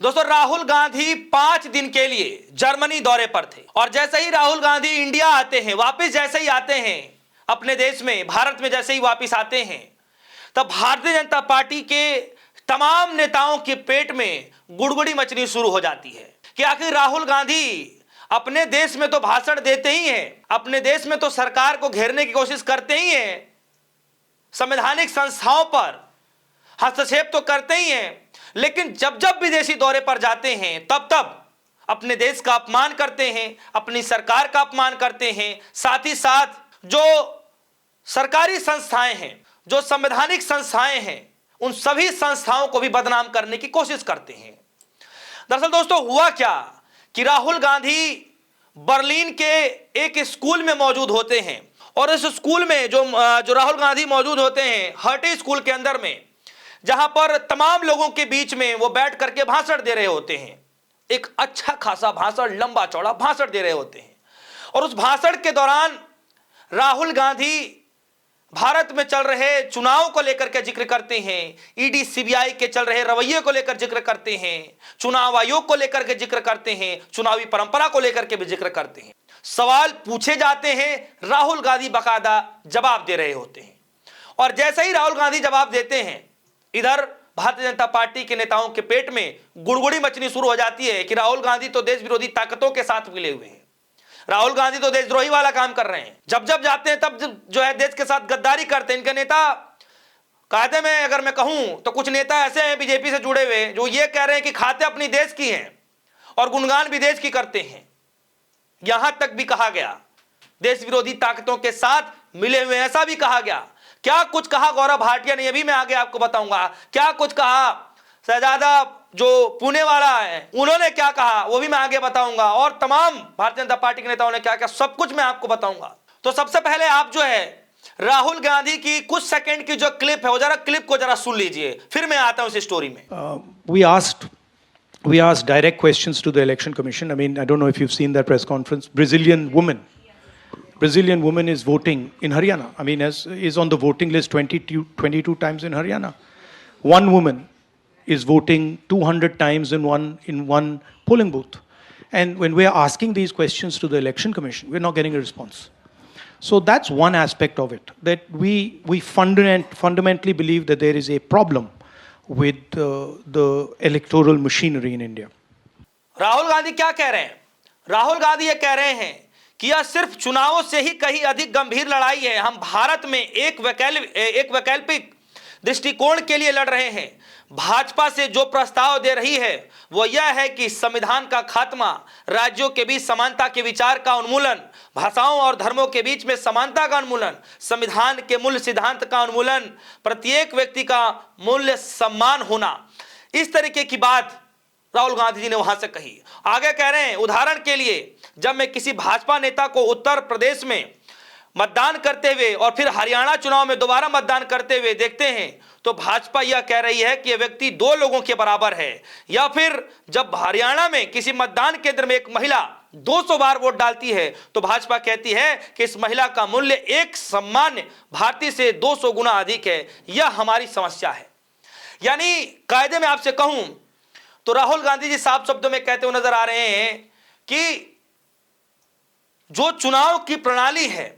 दोस्तों, राहुल गांधी 5 दिन के लिए जर्मनी दौरे पर थे और जैसे ही राहुल गांधी इंडिया आते हैं, वापस जैसे ही आते हैं अपने देश में, भारत में जैसे ही वापस आते हैं, तब भारतीय जनता पार्टी के तमाम नेताओं के पेट में गुड़गुड़ी मचनी शुरू हो जाती है कि आखिर राहुल गांधी अपने देश में तो भाषण देते ही हैं, अपने देश में तो सरकार को घेरने की कोशिश करते ही हैं, संवैधानिक संस्थाओं पर हस्तक्षेप तो करते ही हैं, लेकिन जब जब विदेशी दौरे पर जाते हैं तब तब अपने देश का अपमान करते हैं, अपनी सरकार का अपमान करते हैं, साथ ही साथ जो सरकारी संस्थाएं हैं, जो संवैधानिक संस्थाएं हैं, उन सभी संस्थाओं को भी बदनाम करने की कोशिश करते हैं। दरअसल दोस्तों, हुआ क्या कि राहुल गांधी बर्लिन के एक स्कूल में मौजूद होते हैं और इस स्कूल में जो राहुल गांधी मौजूद होते हैं, हर्टे स्कूल के अंदर में, जहां पर तमाम लोगों के बीच में वो बैठ करके भाषण दे रहे होते हैं। एक अच्छा खासा भाषण, लंबा चौड़ा भाषण दे रहे होते हैं और उस भाषण के दौरान राहुल गांधी भारत में चल रहे चुनाव को लेकर के जिक्र करते हैं, ईडी सीबीआई के चल रहे रवैये को लेकर जिक्र करते हैं, चुनाव आयोग को लेकर के जिक्र करते हैं, चुनावी परंपरा को लेकर के भी जिक्र करते हैं। सवाल पूछे जाते हैं, राहुल गांधी बाकायदा जवाब दे रहे होते हैं और जैसे ही राहुल गांधी जवाब देते हैं, इधर भारतीय जनता पार्टी के नेताओं के पेट में गुड़गुड़ी मचनी शुरू हो जाती है कि राहुल गांधी तो देश विरोधी ताकतों के साथ मिले हुए हैं, राहुल गांधी तो देशद्रोही वाला काम कर रहे हैं। जब जब जाते हैं तब जो है देश के साथ गद्दारी करते हैं। इनके नेता, कायदे में अगर मैं कहूं तो कुछ नेता ऐसे हैं बीजेपी से जुड़े हुए जो ये कह रहे हैं कि खाते अपनी देश की हैं और गुणगान भी देश की करते हैं। यहां तक भी कहा गया देश विरोधी ताकतों के साथ मिले हुए, ऐसा भी कहा गया। क्या कुछ कहा गौरव भाटिया ने, ये भी मैं आगे आपको बताऊंगा। क्या कुछ कहा शहजादा जो पुणे वाला है, उन्होंने क्या कहा वो भी मैं आगे बताऊंगा, और तमाम भारतीय जनता पार्टी के नेताओं ने क्या क्या, सब कुछ मैं आपको बताऊंगा। तो सबसे पहले आप जो है राहुल गांधी की कुछ सेकंड की जो क्लिप है, वो जरा क्लिप को जरा सुन लीजिए, फिर मैं आता हूं इस स्टोरी में। We asked direct questions to the Election Commission. I mean, I don't know if you've seen that press conference. Brazilian woman is voting in Haryana. I mean, is on the voting list 22 times in Haryana. One woman is voting 200 times in one polling booth. And when we are asking these questions to the Election Commission, we're not getting a response. So that's one aspect of it, that we fundamentally believe that there is a problem with the electoral machinery in India. Rahul Gandhi क्या कह रहे हैं? राहुल गांधी ये कह रहे हैं कि यह सिर्फ चुनावों से ही कहीं अधिक गंभीर लड़ाई है। हम भारत में एक वैकल्पिक दृष्टिकोण के लिए लड़ रहे हैं। भाजपा से जो प्रस्ताव दे रही है वो यह है कि संविधान का खात्मा, राज्यों के बीच समानता के विचार का उन्मूलन, भाषाओं और धर्मों के बीच में समानता का उन्मूलन, संविधान के मूल सिद्धांत का उन्मूलन, प्रत्येक व्यक्ति का मूल्य सम्मान होना। इस तरीके की बात राहुल गांधी जी ने वहां से कही। आगे कह रहे हैं, उदाहरण के लिए जब मैं किसी भाजपा नेता को उत्तर प्रदेश में मतदान करते हुए और फिर हरियाणा चुनाव में दोबारा मतदान करते हुए देखते हैं तो भाजपा यह कह रही है कि यह व्यक्ति 2 लोगों के बराबर है। या फिर जब हरियाणा में किसी मतदान केंद्र में एक महिला 200 बार वोट डालती है तो भाजपा कहती है कि इस महिला का मूल्य एक सामान्य भारतीय से 200 गुना अधिक है। यह हमारी समस्या है। यानी कायदे में आपसे कहूं तो राहुल गांधी जी साफ शब्दों में कहते हुए नजर आ रहे हैं कि जो चुनाव की प्रणाली है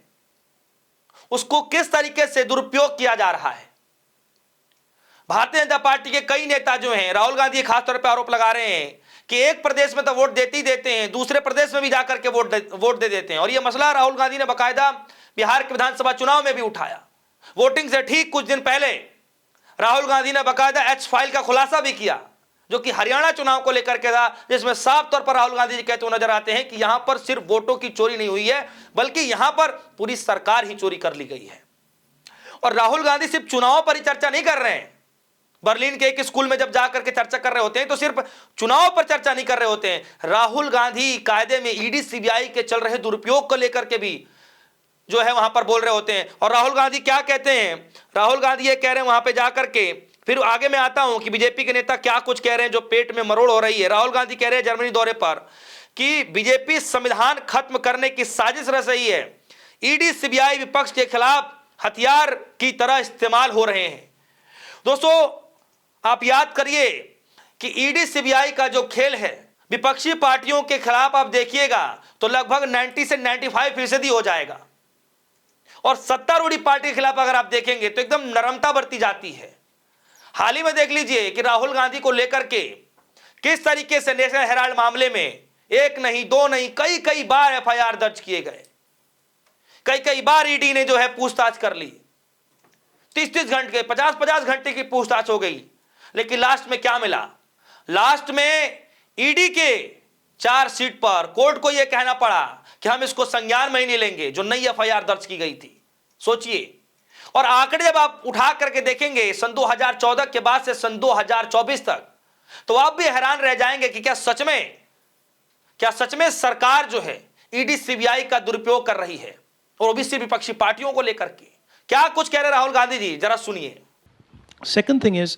उसको किस तरीके से दुरुपयोग किया जा रहा है। भारतीय जनता पार्टी के कई नेता जो हैं, राहुल गांधी खासतौर पर आरोप लगा रहे हैं कि एक प्रदेश में तो वोट देते ही देते हैं, दूसरे प्रदेश में भी जाकर के वोट दे देते हैं। और यह मसला राहुल गांधी ने बाकायदा बिहार के विधानसभा चुनाव में भी उठाया। वोटिंग से ठीक कुछ दिन पहले राहुल गांधी ने बाकायदा एच फाइल का खुलासा भी किया, जो कि हरियाणा चुनाव को लेकर के था, जिसमें साफ तौर पर राहुल गांधी जी कहते हुए नजर आते हैं कि यहां पर सिर्फ वोटों की चोरी नहीं हुई है, बल्कि यहां पर पूरी सरकार ही चोरी कर ली गई है। और राहुल गांधी सिर्फ चुनाव पर ही चर्चा नहीं कर रहे हैं। बर्लिन के एक स्कूल में जब जाकर के चर्चा कर रहे होते हैं तो सिर्फ चुनाव पर चर्चा नहीं कर रहे होते हैं। राहुल गांधी कायदे में ईडी सीबीआई के चल रहे दुरुपयोग को लेकर के भी जो है वहां पर बोल रहे होते हैं। और राहुल गांधी क्या कहते हैं? राहुल गांधी ये कह रहे हैं वहां पे जाकर के, फिर आगे मैं आता हूं कि बीजेपी के नेता क्या कुछ कह रहे हैं जो पेट में मरोड़ हो रही है। राहुल गांधी कह रहे हैं जर्मनी दौरे पर कि बीजेपी संविधान खत्म करने की साजिश रच रही है। ईडी सीबीआई विपक्ष के खिलाफ हथियार की तरह इस्तेमाल हो रहे हैं। दोस्तों आप याद करिए कि ईडी सीबीआई का जो खेल है विपक्षी पार्टियों के खिलाफ आप देखिएगा तो लगभग 90 से 95% हो जाएगा, और सत्तारूढ़ी पार्टी के खिलाफ अगर आप देखेंगे तो एकदम नरमता बरती जाती है। हाल ही में देख लीजिए कि राहुल गांधी को लेकर के किस तरीके से नेशनल हेराल्ड मामले में एक नहीं दो नहीं कई कई बार एफआईआर दर्ज किए गए, कई कई बार ईडी ने जो है पूछताछ कर ली, 30-30 घंटे 50-50 घंटे की पूछताछ हो गई, लेकिन लास्ट में क्या मिला? लास्ट में ईडी के चार्जशीट पर कोर्ट को यह कहना पड़ा कि हम इसको संज्ञान में ही नहीं लेंगे जो नई एफआईआर दर्ज की गई थी। सोचिए, और आंकड़े जब आप उठा करके देखेंगे सन 2014 के बाद से सन 2024 तक, तो आप भी हैरान रह जाएंगे कि क्या सच में सरकार जो है ईडी सीबीआई का दुरुपयोग कर रही है, और ओबीसी विपक्षी पार्टियों को लेकर के क्या कुछ कह रहे राहुल गांधी जी, जरा सुनिए। Second thing is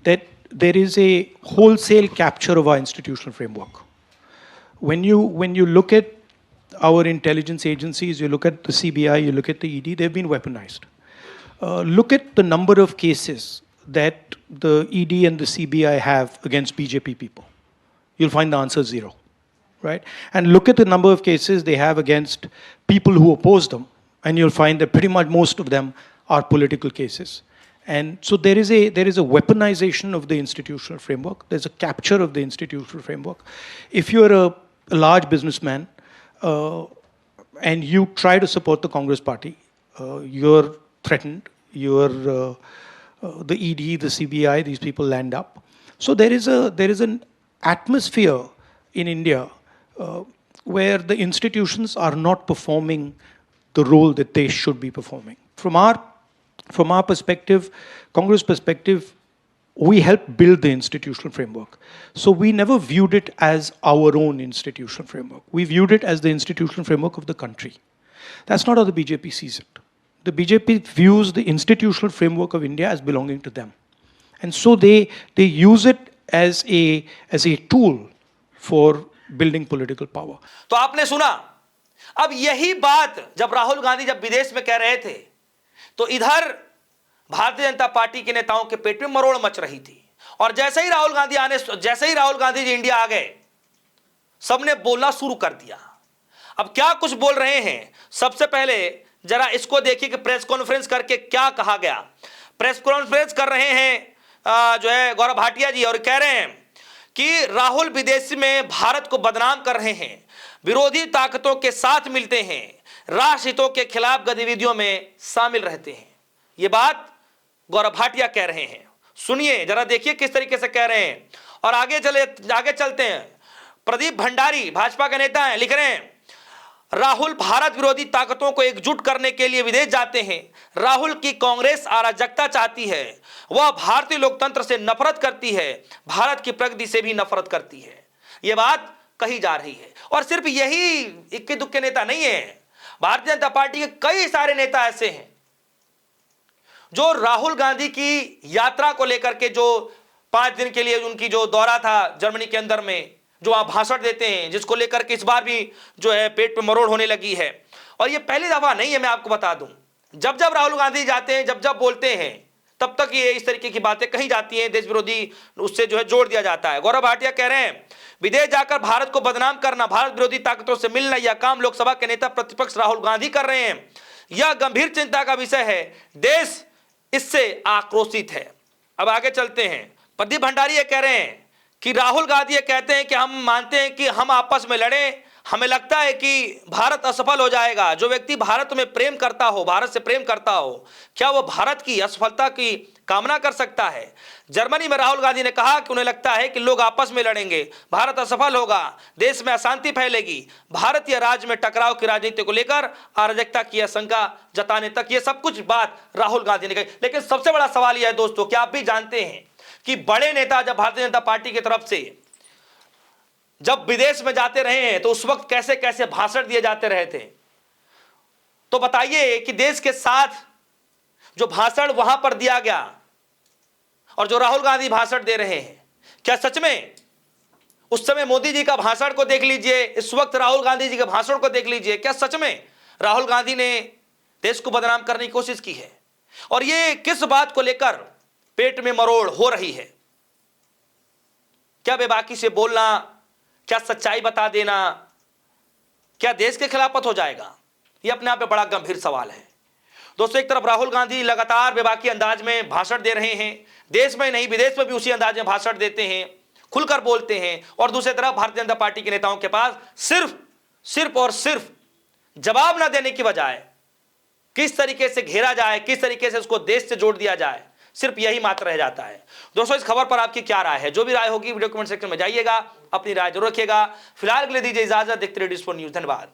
that there is a wholesale capture of our institutional framework. When you look at our intelligence agencies, you look at the CBI, you look at the ED, they've been weaponized. Look at the number of cases that the ED and the CBI have against BJP people. You'll find the answer 0, right? And look at the number of cases they have against people who oppose them, and you'll find that pretty much most of them are political cases. And so there is a weaponization of the institutional framework. There's a capture of the institutional framework. If you're a large businessman and you try to support the Congress party, you're threatened. The ED, the CBI, these people land up. So there is an atmosphere in India where the institutions are not performing the role that they should be performing. From our perspective, Congress perspective, we helped build the institutional framework. So we never viewed it as our own institutional framework. We viewed it as the institutional framework of the country. That's not how the BJP sees it. The BJP views the institutional framework of India as belonging to them. And so they use it as a tool for building political power. तो आपने सुना, अब यही बात जब राहुल गांधी जब विदेश में कह रहे थे तो इधर भारतीय जनता पार्टी के नेताओं के पेट में मरोड़ मच रही थी, और जैसे ही राहुल गांधी जी इंडिया आ गए, सबने बोलना शुरू कर दिया। अब क्या कुछ बोल रहे हैं, सबसे पहले जरा इसको देखिए कि प्रेस कॉन्फ्रेंस करके क्या कहा गया। प्रेस कॉन्फ्रेंस कर रहे हैं जो है गौरव भाटिया जी, और कह रहे हैं कि राहुल विदेशी में भारत को बदनाम कर रहे हैं, विरोधी ताकतों के साथ मिलते हैं, राष्ट्र हितों के खिलाफ गतिविधियों में शामिल रहते हैं। यह बात गौरव भाटिया कह रहे हैं। सुनिए जरा, देखिए किस तरीके से कह रहे हैं, और आगे चलते हैं। प्रदीप भंडारी भाजपा के नेता हैं, लिख रहे हैं राहुल भारत विरोधी ताकतों को एकजुट करने के लिए विदेश जाते हैं। राहुल की कांग्रेस अराजकता चाहती है, वह भारतीय लोकतंत्र से नफरत करती है, भारत की प्रगति से भी नफरत करती है। यह बात कही जा रही है, और सिर्फ यही इक्के दुक्के नेता नहीं है, भारतीय जनता पार्टी के कई सारे नेता ऐसे हैं जो राहुल गांधी की यात्रा को लेकर के, जो 5 दिन के लिए उनकी जो दौरा था जर्मनी के अंदर में, जो वहां भाषण देते हैं, जिसको लेकर के इस बार भी जो है पेट पे मरोड़ होने लगी है। और ये पहली दफा नहीं है, मैं आपको बता दूं, जब राहुल गांधी जाते हैं, जब बोलते हैं, तब तक ये इस तरीके की बातें कही जाती हैं, देश विरोधी उससे जो है जोड़ दिया जाता है। गौरव भाटिया कह रहे हैं विदेश जाकर भारत को बदनाम करना, भारत विरोधी ताकतों से मिलना, यह काम लोकसभा के नेता प्रतिपक्ष राहुल गांधी कर रहे हैं। यह गंभीर चिंता का विषय है, देश इससे आक्रोशित है। अब आगे चलते हैं। प्रदीप भंडारी ये कह रहे हैं कि राहुल गांधी ये कहते हैं कि हम मानते हैं कि हम आपस में लड़ें, हमें लगता है कि भारत असफल हो जाएगा। जो व्यक्ति भारत में प्रेम करता हो, भारत से प्रेम करता हो, क्या वो भारत की असफलता की कामना कर सकता है? जर्मनी में राहुल गांधी ने कहा कि उन्हें लगता है कि लोग आपस में लड़ेंगे, भारत असफल होगा, देश में अशांति फैलेगी, भारतीय राज्य में टकराव की राजनीति को लेकर अराजकता की आशंका जताने तक ये सब कुछ बात राहुल गांधी ने कही। लेकिन सबसे बड़ा सवाल यह है दोस्तों, क्या आप भी जानते हैं कि बड़े नेता जब भारतीय जनता पार्टी की तरफ से जब विदेश में जाते रहे हैं तो उस वक्त कैसे कैसे भाषण दिए जाते रहे थे? तो बताइए कि देश के साथ जो भाषण वहां पर दिया गया और जो राहुल गांधी भाषण दे रहे हैं, क्या सच में उस समय मोदी जी का भाषण को देख लीजिए, इस वक्त राहुल गांधी जी के भाषण को देख लीजिए, क्या सच में राहुल गांधी ने देश को बदनाम करने की कोशिश की है? और ये किस बात को लेकर पेट में मरोड़ हो रही है? क्या बेबाकी से बोलना, क्या सच्चाई बता देना, क्या देश के खिलाफ हो जाएगा? यह अपने आप में बड़ा गंभीर सवाल है। दोस्तों, एक तरफ राहुल गांधी लगातार बेबाकी अंदाज में भाषण दे रहे हैं, देश में नहीं विदेश में भी उसी अंदाज में भाषण देते हैं, खुलकर बोलते हैं, और दूसरी तरफ भारतीय जनता पार्टी के नेताओं के पास सिर्फ और सिर्फ जवाब न देने की बजाय किस तरीके से घेरा जाए, किस तरीके से उसको देश से जोड़ दिया जाए, सिर्फ यही मात्र रह जाता है। दोस्तों, इस खबर पर आपकी क्या राय है? जो भी राय होगी वीडियो कमेंट सेक्शन में जाइएगा, अपनी राय जरूर रखिएगा। फिलहाल के लिए दीजिए इजाजत। देखते रहिए डिस्पोर्ट न्यूज। धन्यवाद।